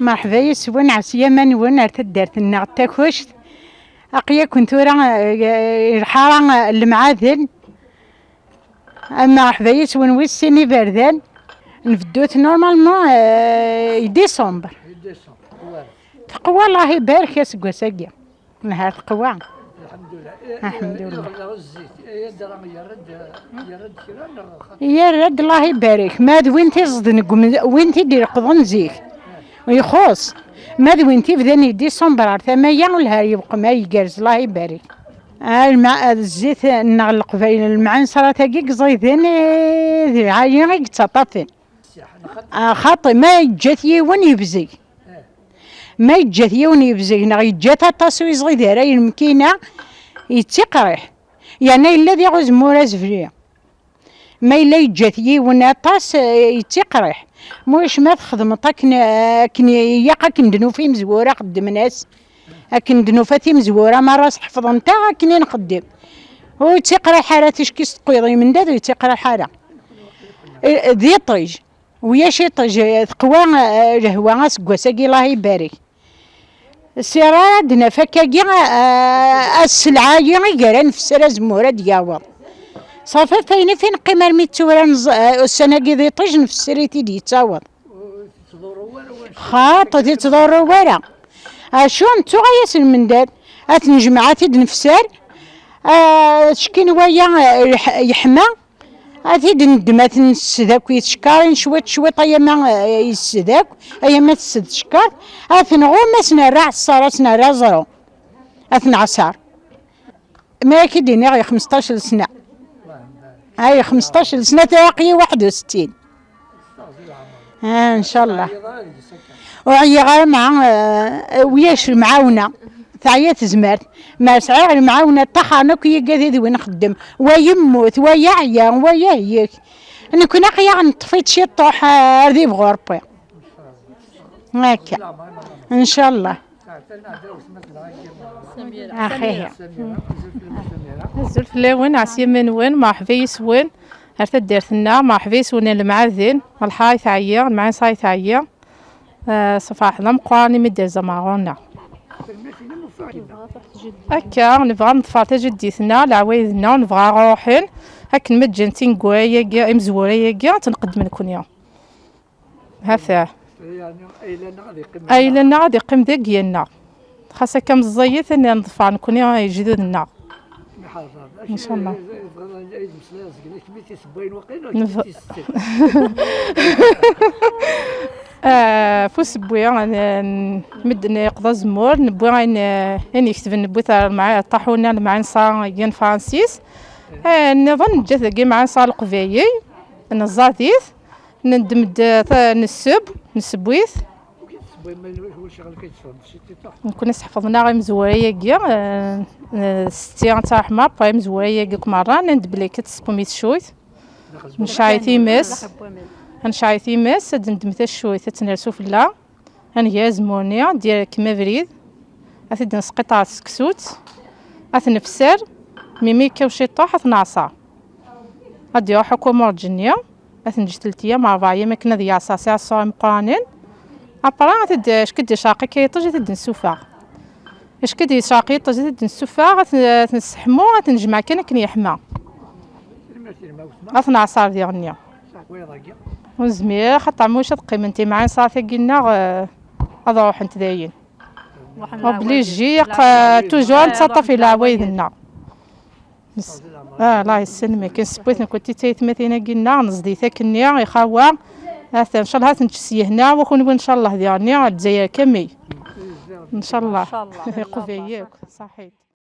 مرحبا يسون عسيا منون ارتدرتنا تاكوشت أقيا كنت راه الحارة المعاذن. أما مرحبا يسون ويسيني بردان نفدوت نورمالمون ديسمبر. تقوى الله يبارك يا سكواساكيا نهار تقوى الحمد لله. الحمد لله. الزيت يرد الله يبارك ماد وينتي صدنك وينتي دير قضن زيك ويخوص ماد وينتي بداني ديسمبر ثمانية والهار يبقى ما يجرز الله يبارك. الزيت نغلق في المعنصرة تاكيك زيدين عايين غيك تطافين خاطي ما يجات يون يبزي ما يجات يون يبزي نغ يجات التصوي صغير راي المكينة يتقرح يعني الذي غوز موراز فليا ما إلا يجات يون طاس يتقرح موش ما تخدم كني ياقا كندنو في مزورة قدم ناس أكن دنوفاتي مزورة مرة حفظ نتا كني نقدم هو تيقرا حارة تشكيس تقويضي من داد يتيقرا حارة ذي طيج ويا شي طيج ثقوا الهوا سكواساكي الله يبارك السيرة دنا فكاكي السلعة يغيران في السرا زمورة دياوض صافي فين قيمة الميتوران السنة كي ذي طيج في السريتي دي تاوض خاطو تيتضروا ورا شو نتو غاياس المنداد نجمعاتي دنفسار شكين ويا يحمى هاتي ندمات نسداك ويتشكارين شويط ايما يسداك ايما تسد شكار نغوم سنرا الصارة سنرا زرو عصار ما كيديني غير 15 سنة هاي 15 سنة تلاقي 61 ان شاء الله وعي غير مع وياش المعاونة تعيات زمارت ما سعى المعاونة طحنا كي قاعد وين نخدم ويموت ويعيا ويهيك انا كنا قيا نطفيت شي طوح ذي بغربي هكا ان شاء الله اخيها زلف لون عسيا من وين مرحبا يسون هرتا دارتنا مرحبا يسون المعاذن الحاي تعيا المعين صاي تعيا صفاح مقراني مدير زمارونا هكا نبغى نطفى حتى جديتنا لعوايدنا نبغى روحين هاك نمجن تنقوايا كاع مزوريا كاع تنقدم لكم يوم هذا ايلنا غادي يقيم ذا ديالنا خاصة كم الزيت اني نطفى نكون يوم جدودنا ان شاء الله فوس بويا نمد نقضى زمور نبوي غين يكتب نبوي مع طاحونا مع نصا ين فرانسيس نظن جات كي مع نصا القفايي نزاتيث ندمد نسبويث نكون حفظنا غير مزوريه كاع ستيان تاع حمار باي مزوريه كاع مره ندبلي كتسبوميت شويت نشايتي مس هنشايتي مس ندمت شويه تنرسو فلا هنيا زمونيا ديال كما بريد اثد نسقطها سكسوت اثنفسر ميمي كوشي طاح نعصا غادي حكومه الجنيه اثنجي 3 ايام 4 ايام كنا ديال صاصا صايم قانين ابرا تد اش كدير شاقي كيطيج تد نسوفا اش كدير شاقي طيج تد نسوفا تنسحمو تنجمع كان يحمى اثنا عصار ديالنا وزمير خاطر موش قيمتي مع صافي قلنا هذا روح انت داين وبلي جيق توجور نتصطف الى عوايدنا الله يسلمك كنسبيت كنت تيتمثينا قلنا نصدي ثكنيا يخاوا ان شاء الله تنجسي هنا وكون ان شاء الله ديالنا الجزائر كامل ان شاء الله يقوفيك صحيح.